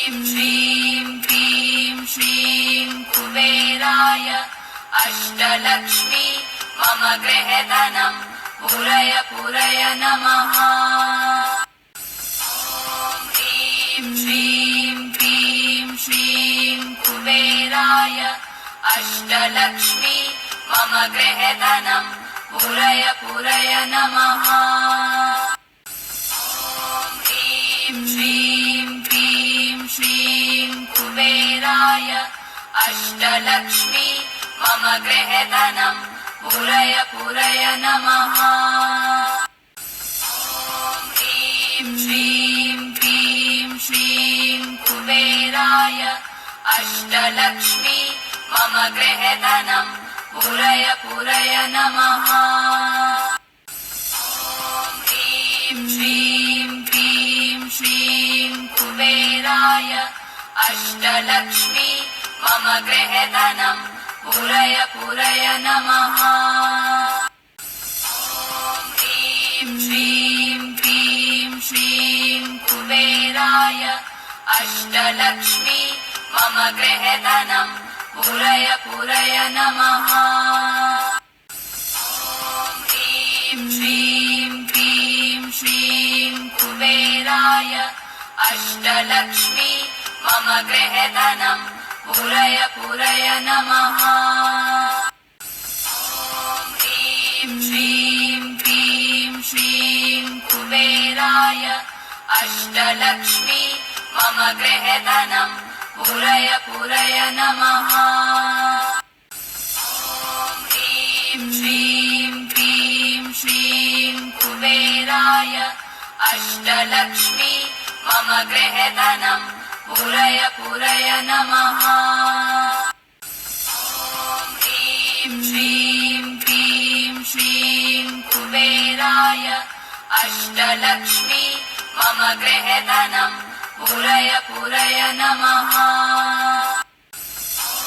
श्रीं क्रीं श्रीं कुबेराय अष्टलक्ष्मी मम गृहधनं पूरय पूरय नमः। ॐ ह्रीं क्रीं श्रीं कुबेराय अष्टलक्ष्मी मम गृहधनं पूरय पूरय नमः। ॐ ह्रीं क्रीं श्रीं कुबेराय अष्टलक्ष्मी मम गृहधनं पूरय पूरय नमः। ॐ ह्रीं क्रीं श्रीं कुबेराय अष्टलक्ष्मी मम गृहधनं पूरय पूरय नमः। ॐ ह्रीं क्रीं श्रीं कुबेराय अष्टलक्ष्मी मम गृहधनं पूरय पूरय नमः। ॐ ह्रीं क्रीं श्रीं कुबेराय अष्टलक्ष्मी मम गृहधनं पूरय पूरय नमः। ॐ ह्रीं क्रीं श्रीं कुबेराय अष्टलक्ष्मी मम गृहधनं पूरय पूरय नमः। ॐ ह्रीं क्रीं श्रीं कुबेराय अष्टलक्ष्मी मम गृहधनं पूरय पूरय नमः। ॐ ह्रीं क्रीं श्रीं कुबेराय अष्टलक्ष्मी मम गृहधनं पूरय पूरय नमः। ॐ ह्रीं क्रीं श्रीं कुबेराय अष्टलक्ष्मी मम गृहधनं पूरय पूरय नमः।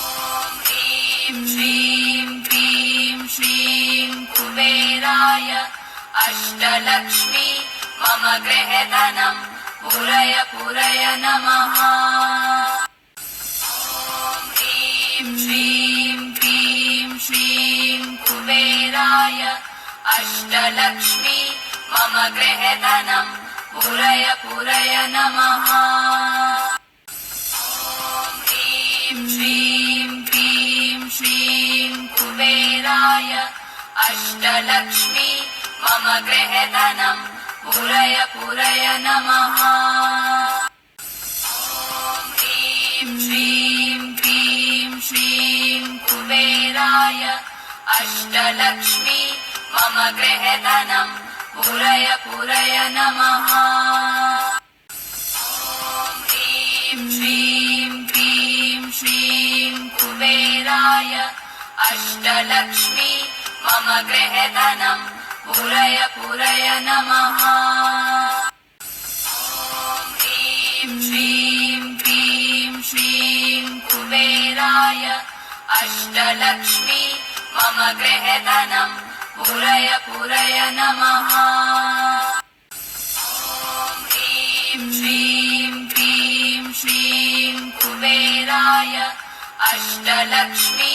ॐ ह्रीं क्रीं श्रीं कुबेराय अष्टलक्ष्मी मम गृहधनं पूरय पूरय नमः। ॐ ह्रीं क्रीं श्रीं कुबेराय अष्टलक्ष्मी मम गृहधनं पूरय पूरय नमः। ॐ ह्रीं क्रीं श्रीं कुबेराय अष्टलक्ष्मी मम गृहधनं पूरय पूरय नमः। ॐ ह्रीं क्रीं श्रीं कुबेराय अष्टलक्ष्मी मम गृहधनं पूरय पूरय नमः। ॐ ह्रीं क्रीं श्रीं कुबेराय अष्टलक्ष्मी मम गृहधनं पूरय पूरय नमः। ॐ ह्रीं क्रीं श्रीं कुबेराय अष्टलक्ष्मी मम गृहधनं पूरय पूरय नमः। ॐ ह्रीं क्रीं श्रीं कुबेराय अष्टलक्ष्मी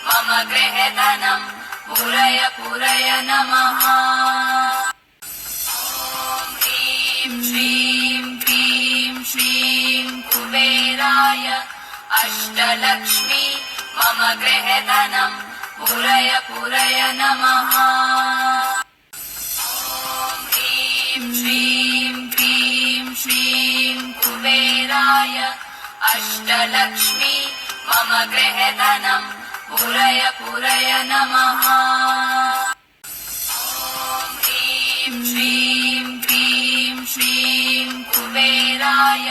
मम गृहधनं पूरय पूरय नमः। ॐ ह्रीं क्रीं श्रीं कुबेराय अष्टलक्ष्मी मम गृहधनं पूरय पूरय नमः। ॐ ह्रीं क्रीं श्रीं कुबेराय अष्टलक्ष्मी मम गृहधनं पूरय पूरय नमः। ॐ ह्रीं क्रीं श्रीं कुबेराय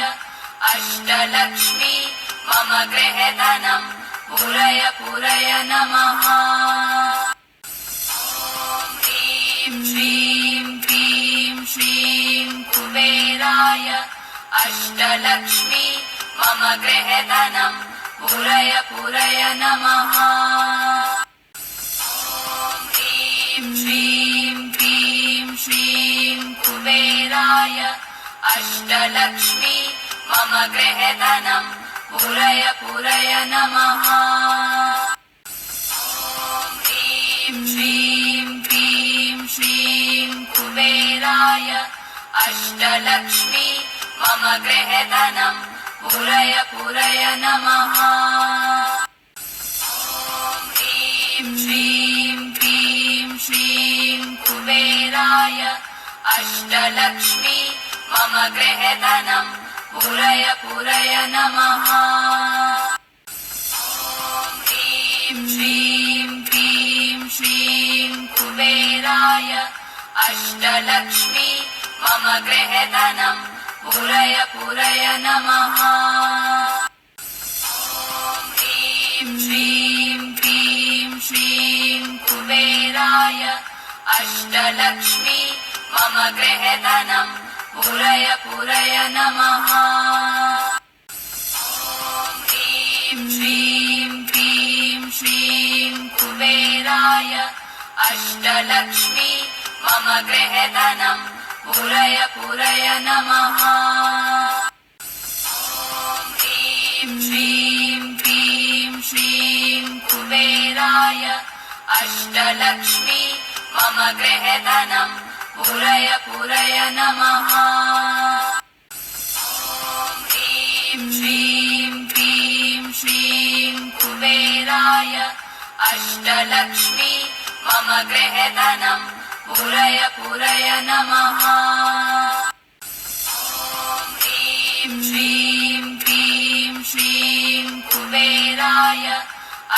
अष्टलक्ष्मी मम गृहधनं पूरय पूरय नमः। ॐ ह्रीं क्रीं श्रीं कुबेराय अष्टलक्ष्मी मम गृहधनं पूरय पूरय नमः। ॐ ह्रीं क्रीं श्रीं कुबेराय अष्टलक्ष्मी मम मम गृहधनं पूरय पूरय नमः। ॐ ह्रीं क्लीं श्रीं कुबेराय अष्टलक्ष्मी मम गृहधनं पूरय पूरय नमः। ॐ ह्रीं क्लीं श्रीं कुबेराय अष्टलक्ष्मी मम गृहधनं पूरय पूरय नमः। ॐ ह्रीं क्लीं श्रीं कुबेराय अष्टलक्ष्मी मम गृहधनं पूरय पूरय नमः। ॐ ह्रीं क्लीं श्रीं कुबेराय अष्टलक्ष्मी मम गृहधनं पूरय पूरय नमः। ॐ ह्रीं क्लीं श्रीं कुबेराय अष्टलक्ष्मी मम गृहधनं पूरय पूरय नमः। ॐ ह्रीं क्लीं श्रीं कुबेराय अष्टलक्ष्मी मम गृहधनं पूरय पूरय नमः। ॐ ह्रीं क्लीं श्रीं कुबेराय अष्टलक्ष्मी मम गृहधनं पूरय पूरय नमः। ॐ ह्रीं क्लीं श्रीं कुबेराय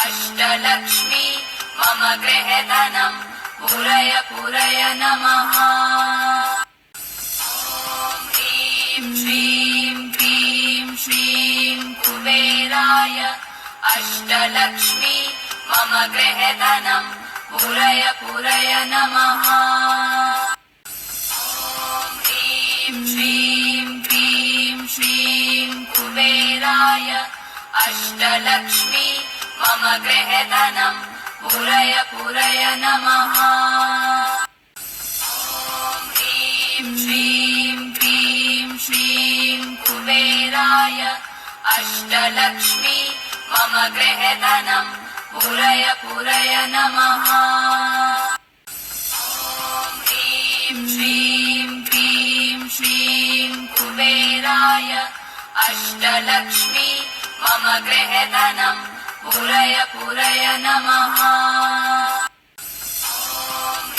अष्टलक्ष्मी मम गृहधनं पूरय पूरय नमः। ॐ ह्रीं क्लीं श्रीं कुबेराय अष्टलक्ष्मी मम गृहधनं पूरय पूरय नमः। ॐ ह्रीं क्लीं श्रीं कुबेराय अष्टलक्ष्मी मम गृहधनं पूरय पूरय नमः। ॐ ह्रीं क्लीं श्रीं कुबेराय अष्टलक्ष्मी मम गृहधनं पूरय पूरय नमः। ॐ ह्रीं क्लीं श्रीं कुबेराय अष्टलक्ष्मी मम गृहधनं पूरय पूरय नमः। ॐ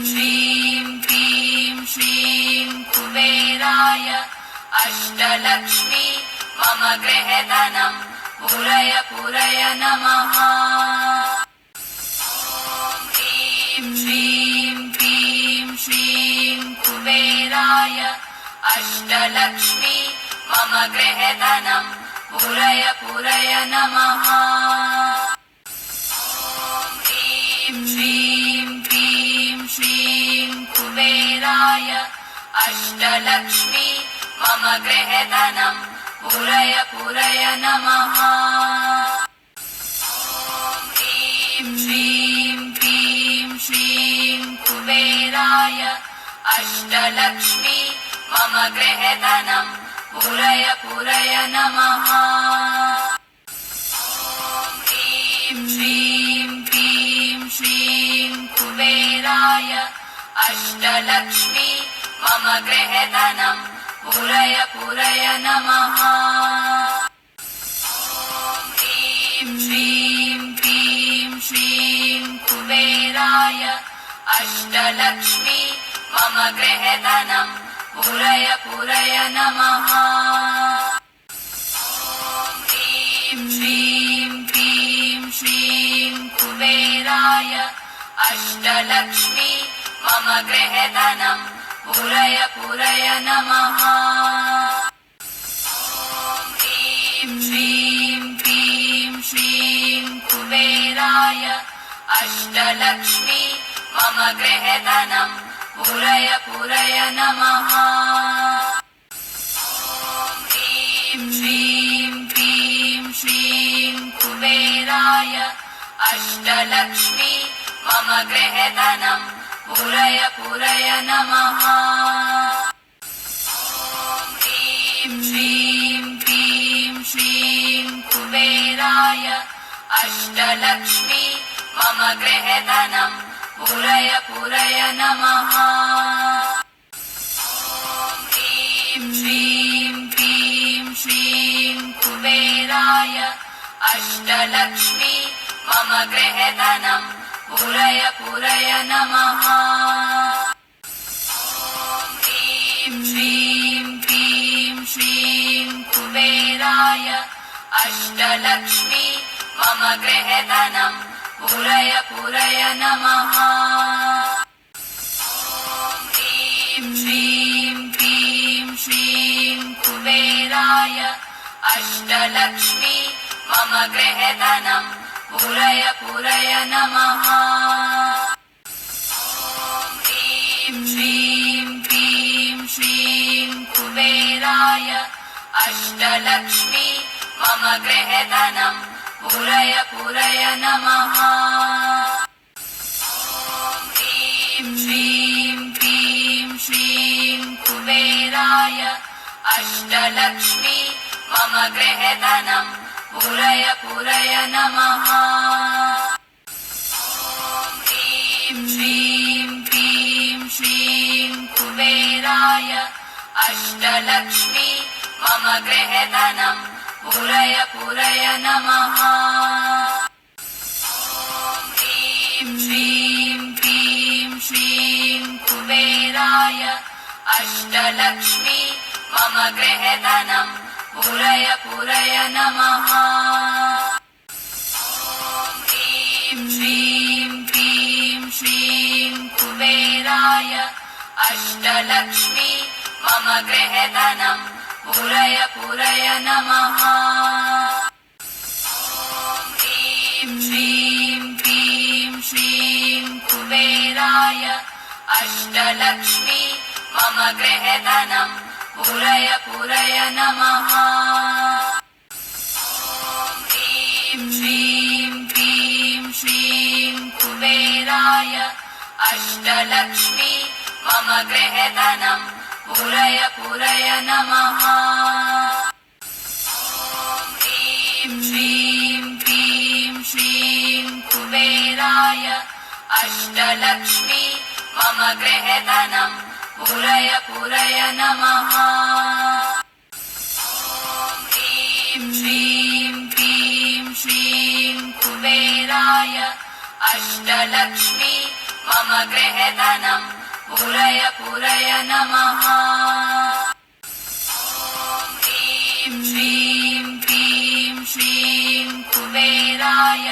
ह्रीं क्लीं श्रीं कुबेराय अष्टलक्ष्मी मम गृहधनं पूरय पूरय नमः। ॐ ह्रीं क्लीं श्रीं कुबेराय अष्टलक्ष्मी मम गृहधनं पूरय पूरय नमः। ॐ ह्रीं क्लीं श्रीं कुबेराय अष्टलक्ष्मी मम गृहधनं पूरय पूरय नमः। ॐ ह्रीं क्लीं श्रीं कुबेराय अष्टलक्ष्मी मम गृहधनं पूरय पूरय नमः। ॐ ह्रीं क्लीं श्रीं कुबेराय अष्टलक्ष्मी मम गृहधनं पूरय पूरय नमः। ॐ ह्रीं क्लीं श्रीं कुबेराय अष्टलक्ष्मी मम गृहधनं पूरय पूरय नमः। ॐ ह्रीं क्लीं श्रीं कुबेराय अष्टलक्ष्मी मम गृहधनं पूरय पूरय नमः। ॐ ह्रीं क्लीं श्रीं कुबेराय अष्टलक्ष्मी मम गृहधनं पूरय पूरय नमः। ॐ ह्रीं क्लीं श्रीं कुबेराय अष्टलक्ष्मी मम गृहधनं पूरय पूरय नमः। ॐ ह्रीं अष्टलक्ष्मी मम गृहधनम् पूरय पूरय नमः। ॐ ह्रीं क्लीं श्रीं कुबेराय अष्टलक्ष्मी मम गृहधनम् पूरय पूरय नमः। ॐ ह्रीं क्लीं श्रीं कुबेराय अष्टलक्ष्मी मम गृहधनम् पूरय पूरय नमः। ॐ ह्रीं क्लीं श्रीं कुबेराय अष्टलक्ष्मी मम गृहधनम् पूरय पूरय नमः। ॐ ह्रीं क्लीं श्रीं कुबेराय अष्टलक्ष्मी मम गृहधनम् पूरय पूरय नमः। ॐ ह्रीं क्लीं श्रीं कुबेराय अष्टलक्ष्मी मम गृहधनम् पूरय पूरय नमः। ॐ ह्रीं क्लीं श्रीं कुबेराय अष्टलक्ष्मी मम गृहधनम् पूरय पूरय नमः। ॐ ह्रीं क्लीं श्रीं कुबेराय अष्टलक्ष्मी मम गृहधनम् पूरय पूरय नमः। ॐ ह्रीं क्लीं श्रीं कुबेराय अष्टलक्ष्मी मम गृहधनम् पूरय पूरय नमः। ॐ ह्रीं क्लीं श्रीं कुबेराय अष्टलक्ष्मी मम गृहधनम् पूरय पूरय नमः। ॐ ह्रीं क्लीं श्रीं कुबेराय अष्टलक्ष्मी मम गृहधनम् पूरय पूरय नमः। ॐ ह्रीं क्लीं श्रीं कुबेराय अष्टलक्ष्मी मम गृहधनम् पूरय पूरय नमः। ॐ ह्रीं क्लीं श्रीं कुबेराय अष्टलक्ष्मी मम गृहधनम् पूरय पूरय नमः। ॐ ह्रीं क्लीं श्रीं कुबेराय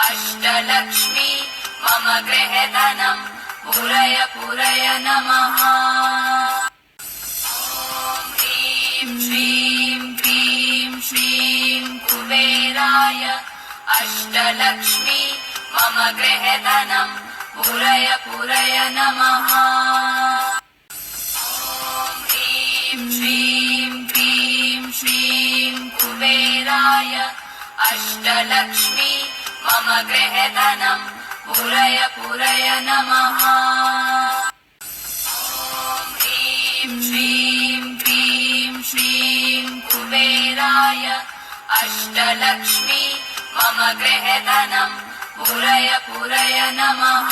अष्टलक्ष्मी मम गृहधनम् पूरय पूरय नमः। ॐ ह्रीं क्लीं श्रीं कुबेराय अष्टलक्ष्मी मम गृहधनम् पूरय पूरय नमः। ॐ ह्रीं क्लीं श्रीं कुबेराय अष्टलक्ष्मी मम गृहधनम् पूरय पूरय नमः। ॐ ह्रीं क्लीं श्रीं कुबेराय अष्टलक्ष्मी मम गृहधनम् पूरय पूरय नमः।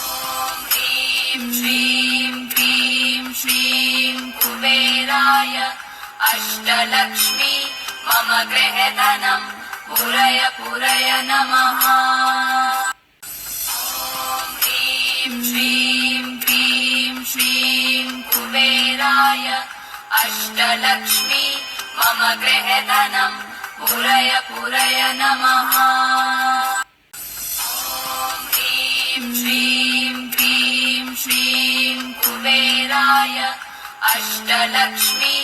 ॐ ह्रीं क्लीं श्रीं कुबेराय अष्टलक्ष्मी मम गृहधनम् पूरय पूरय नमः। ॐ ह्रीं क्लीं श्रीं कुबेराय अष्टलक्ष्मी मम गृहधनम् पूरय पूरय नमः। ॐ ह्रीं क्लीं श्रीं कुबेराय अष्टलक्ष्मी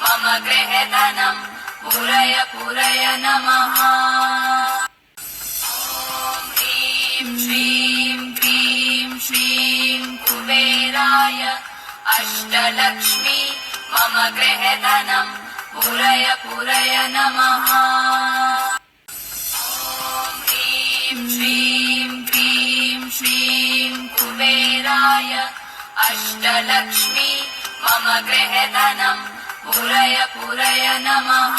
मम गृहधनम् पूरय पूरय नमः। ॐ ह्रीं क्लीं श्रीं कुबेराय अष्टलक्ष्मी मम गृहधनम् पूरय पूरय नमः। ॐ ह्रीं क्लीं श्रीं कुबेराय अष्टलक्ष्मी मम गृहधनम् पूरय पूरय नमः।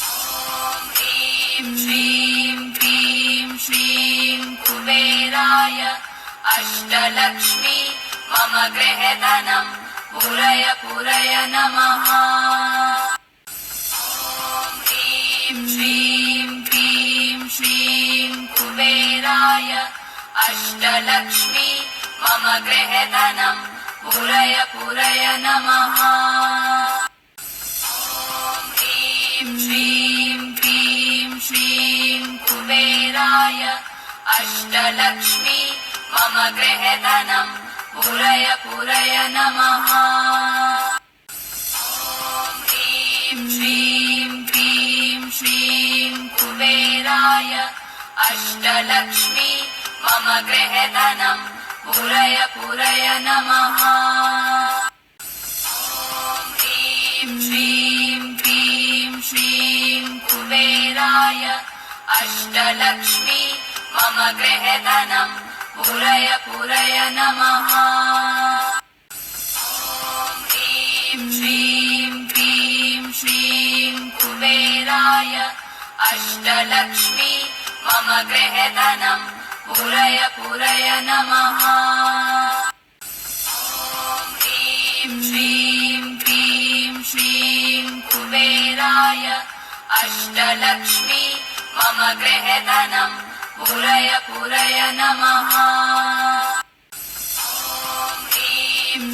ॐ श्रीं क्रीं श्रीं कुबेराय अष्टलक्ष्मी मम गृहधनं पूरय पूरय नमः। ॐ ह्रीं क्रीं श्रीं कुबेराय अष्टलक्ष्मी मम गृहधनं पूरय पूरय नमः। ॐ ह्रीं क्रीं श्रीं कुबेराय अष्टलक्ष्मी मम गृहधनं पूरय पूरय नमः। ॐ ह्रीं क्रीं श्रीं कुबेराय अष्टलक्ष्मी मम गृहधनं पूरय पूरय नमः। ॐ ह्रीं क्रीं श्रीं कुबेराय अष्टलक्ष्मी मम गृहधनं पूरय पूरय नमः। ॐ ह्रीं क्रीं श्रीं कुबेराय अष्टलक्ष्मी मम गृहधनं पूरय पूरय नमः। ॐ ह्रीं क्रीं श्रीं कुबेराय अष्टलक्ष्मी मम गृहधनं पूरय पूरय नमः। ॐ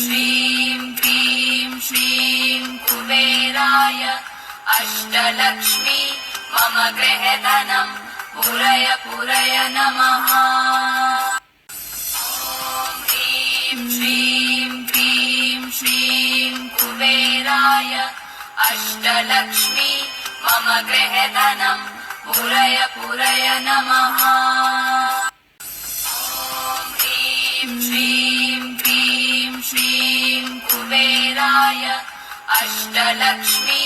ह्रीं क्रीं श्रीं कुबेराय अष्टलक्ष्मी मम गृहधनं पूरय पूरय नमः। ॐ ह्रीं क्रीं श्रीं कुबेराय अष्टलक्ष्मी मम गृहधनं पूरय पूरय नमः। ॐ ह्रीं क्रीं श्रीं कुबेराय अष्टलक्ष्मी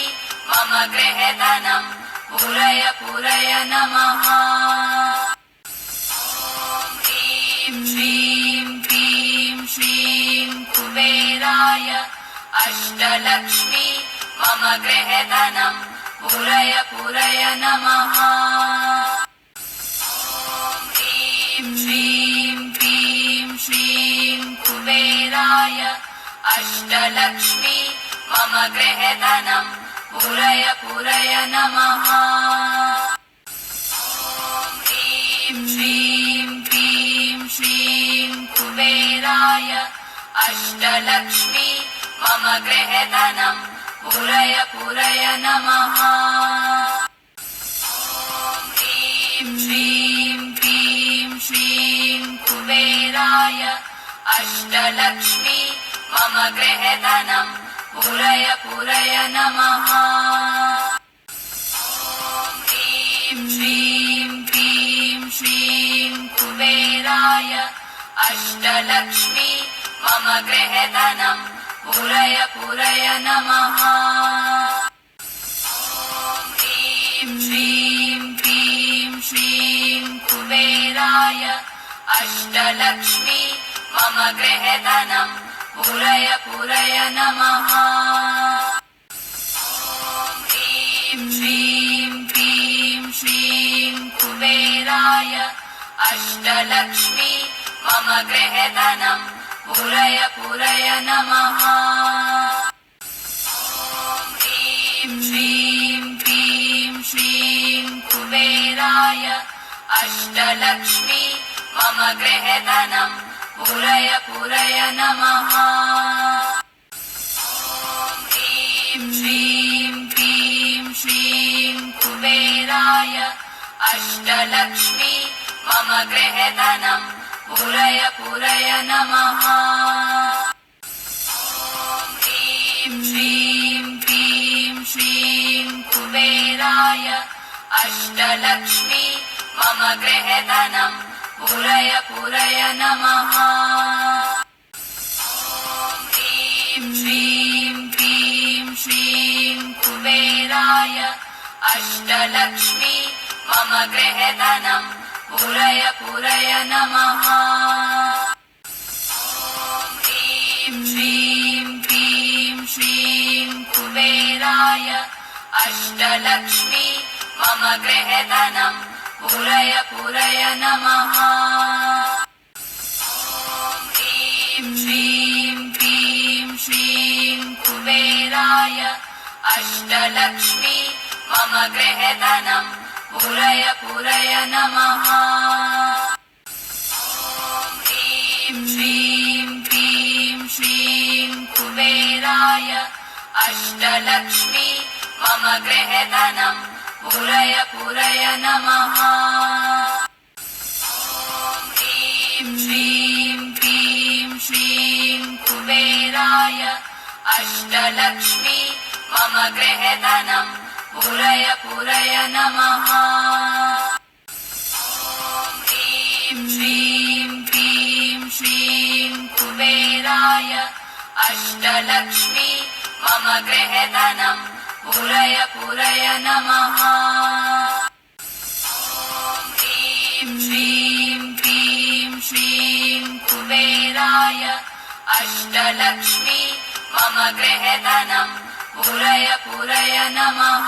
मम गृहधनं पूरय पूरय नमः। ॐ ह्रीं क्रीं श्रीं कुबेराय अष्टलक्ष्मी मम गृहधनं पूरय पूरय नमः। ॐ ह्रीं क्रीं श्रीं कुबेराय अष्टलक्ष्मी मम गृहधनं पूरय पूरय नमः। ॐ ह्रीं क्रीं श्रीं कुबेराय अष्टलक्ष्मी मम गृहधनं पूरय पूरय नमः। ॐ ह्रीं क्रीं श्रीं कुबेराय अष्टलक्ष्मी मम गृहधनं पूरय पूरय नमः। ॐ ह्रीं क्रीं श्रीं कुबेराय अष्टलक्ष्मी मम गृहधनं पूरय पूरय नमः। ॐ ह्रीं क्रीं श्रीं कुबेराय अष्टलक्ष्मी मम गृहधनं पूरय पूरय नमः। ॐ ह्रीं क्रीं श्रीं कुबेराय अष्टलक्ष्मी मम गृहधनं पूरय पूरय नमः। ॐ ह्रीं क्रीं श्रीं कुबेराय अष्टलक्ष्मी मम गृहधनं पूरय पूरय नमः। ॐ ह्रीं क्रीं श्रीं कुबेराय अष्टलक्ष्मी मम गृहधनं पूरय पूरय नमः। ॐ ह्रीं क्रीं श्रीं कुबेराय अष्टलक्ष्मी मम गृहधनं पूरय पूरय नमः। ॐ ह्रीं क्रीं श्रीं कुबेराय अष्टलक्ष्मी मम गृहधनं पूरय पूरय नमः। ॐ ह्रीं क्रीं श्रीं कुबेराय अष्टलक्ष्मी मम गृहे धनं पूरय पूरय नमः। ॐ ह्रीं श्रीं क्रीं श्रीं कुबेराय अष्टलक्ष्मी मम गृहे धनं पूरय पूरय नमः। ॐ ह्रीं श्रीं क्रीं श्रीं कुबेराय अष्टलक्ष्मी मम गृहे धनं पूरय पूरय नमः। ॐ ह्रीं श्रीं क्रीं श्रीं कुबेराय अष्टलक्ष्मी मम गृहे धनं पूरय पूरय नमः। ॐ ह्रीं श्रीं क्रीं श्रीं कुबेराय अष्टलक्ष्मी मम गृहे धनं पूरय पूरय नमः। ॐ ह्रीं श्रीं क्रीं श्रीं कुबेराय अष्टलक्ष्मी मम गृहे धनं पूरय पूरय नमः।